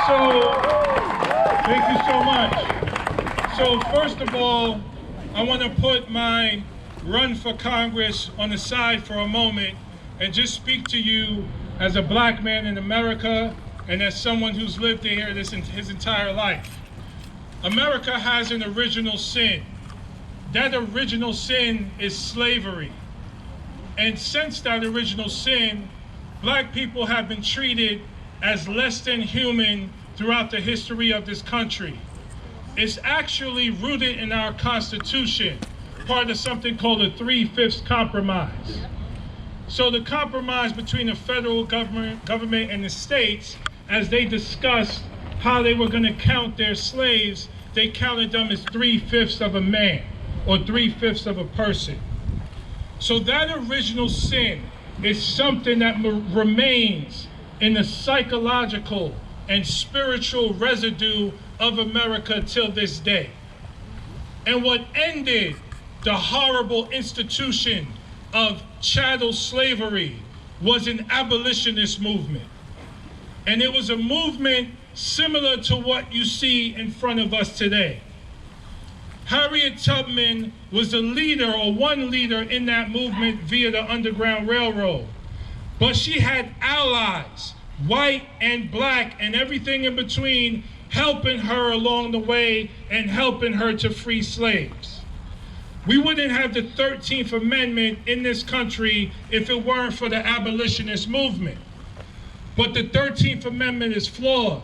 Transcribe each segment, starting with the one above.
So, thank you so much. So, first of all, I want to put my run for Congress on the side for a moment and just speak to you as a black man in America and as someone who's lived here his entire life. America has an original sin. That original sin is slavery. And since that original sin, black people have been treated as less than human throughout the history of this country. It's actually rooted in our Constitution, part of something called the 3/5 compromise. So the compromise between the federal government and the states, as they discussed how they were going to count their slaves, they counted them as 3/5 of a man or 3/5 of a person. So that original sin is something that remains in the psychological and spiritual residue of America till this day. And what ended the horrible institution of chattel slavery was an abolitionist movement. And it was a movement similar to what you see in front of us today. Harriet Tubman was the leader, or one leader, in that movement via the Underground Railroad. But she had allies, white and black and everything in between, helping her along the way and helping her to free slaves. We wouldn't have the 13th Amendment in this country if it weren't for the abolitionist movement. But the 13th Amendment is flawed.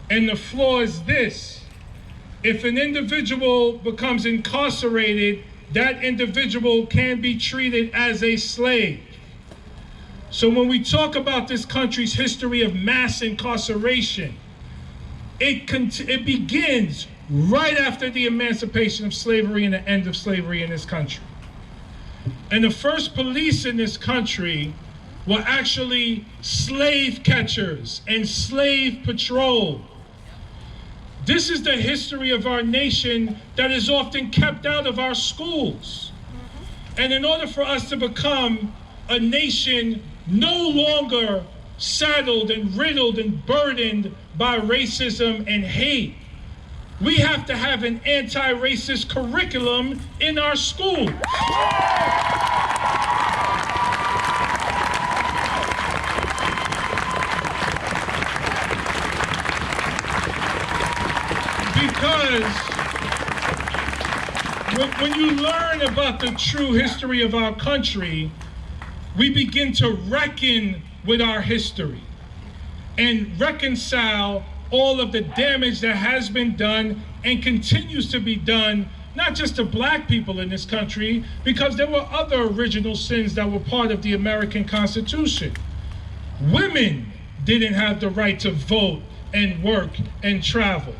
And the flaw is this: if an individual becomes incarcerated, that individual can be treated as a slave. So when we talk about this country's history of mass incarceration, it begins right after the emancipation of slavery and the end of slavery in this country. And the first police in this country were actually slave catchers and slave patrol. This is the history of our nation that is often kept out of our schools. And in order for us to become a nation no longer saddled and riddled and burdened by racism and hate, we have to have an anti-racist curriculum in our schools. Because when you learn about the true history of our country, we begin to reckon with our history and reconcile all of the damage that has been done and continues to be done, not just to black people in this country, because there were other original sins that were part of the American Constitution. Women didn't have the right to vote and work and travel.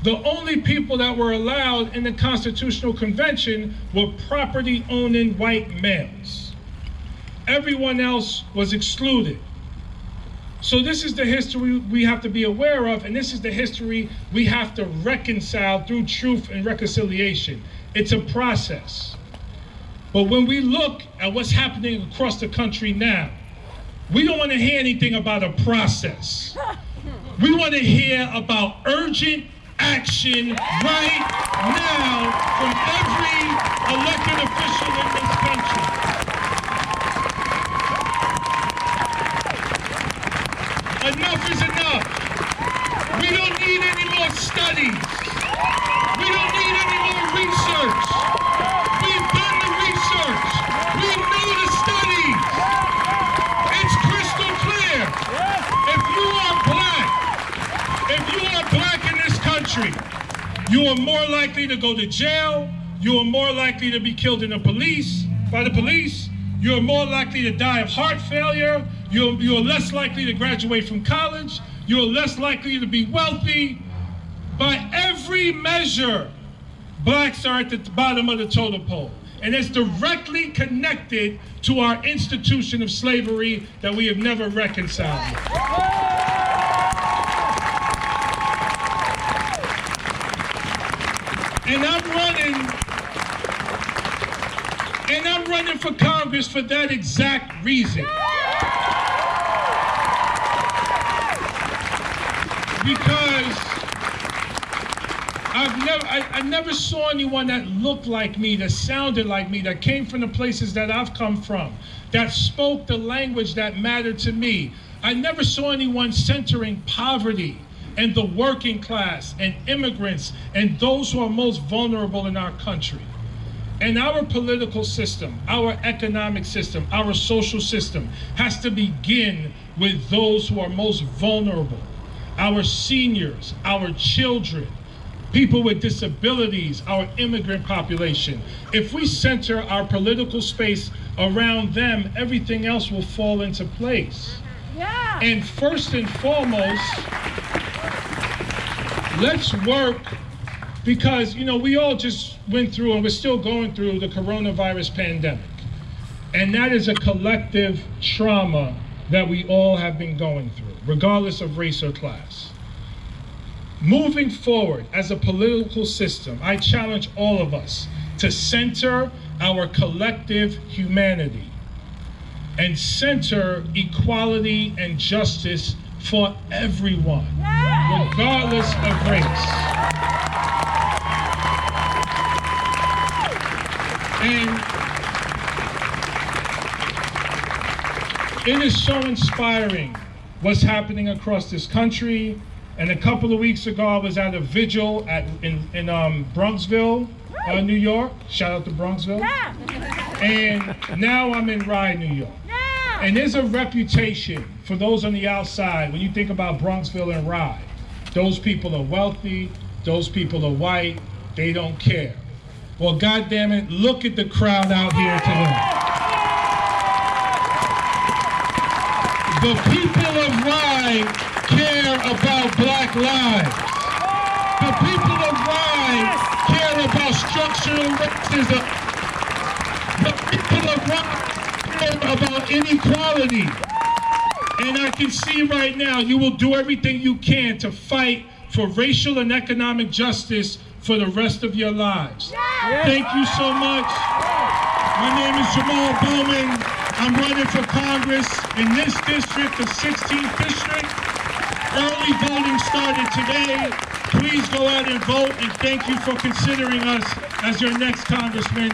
The only people that were allowed in the Constitutional Convention were property-owning white males. Everyone else was excluded. So this is the history we have to be aware of, and this is the history we have to reconcile through truth and reconciliation. It's a process. But when we look at what's happening across the country now, we don't want to hear anything about a process. We want to hear about urgent action right now from every elected official in this country. Enough is enough. We don't need any more studies. We don't need any more research. We've done the research. We know the studies. It's crystal clear. If you are black in this country, you are more likely to go to jail. You are more likely to be killed by the police. You are more likely to die of heart failure. You're less likely to graduate from college. You're less likely to be wealthy. By every measure, blacks are at the bottom of the totem pole. And it's directly connected to our institution of slavery that we have never reconciled with. And I'm running for Congress for that exact reason. because I never saw anyone that looked like me, that sounded like me, that came from the places that I've come from, that spoke the language that mattered to me. I never saw anyone centering poverty and the working class and immigrants and those who are most vulnerable in our country. And our political system, our economic system, our social system has to begin with those who are most vulnerable. Our seniors, our children, people with disabilities, our immigrant population. If we center our political space around them, everything else will fall into place. Yeah. And first and foremost, let's work, because, you know, we all just went through, and we're still going through, the coronavirus pandemic. And that is a collective trauma that we all have been going through, regardless of race or class. Moving forward as a political system, I challenge all of us to center our collective humanity and center equality and justice for everyone, regardless of race. And it is so inspiring what's happening across this country. And a couple of weeks ago, I was at a vigil in Bronxville, New York. Shout out to Bronxville. Yeah. And now I'm in Rye, New York. Yeah. And there's a reputation for those on the outside. When you think about Bronxville and Rye, those people are wealthy, those people are white, they don't care. Well, goddamn it, look at the crowd out here today. The people of Rye care about black lives. The people of Rye care about structural racism. The people of Rye care about inequality. And I can see right now you will do everything you can to fight for racial and economic justice for the rest of your lives. Thank you so much. My name is Jamaal Bowman. I'm running for Congress in this district, the 16th district. Early voting started today. Please go out and vote, and thank you for considering us as your next congressman.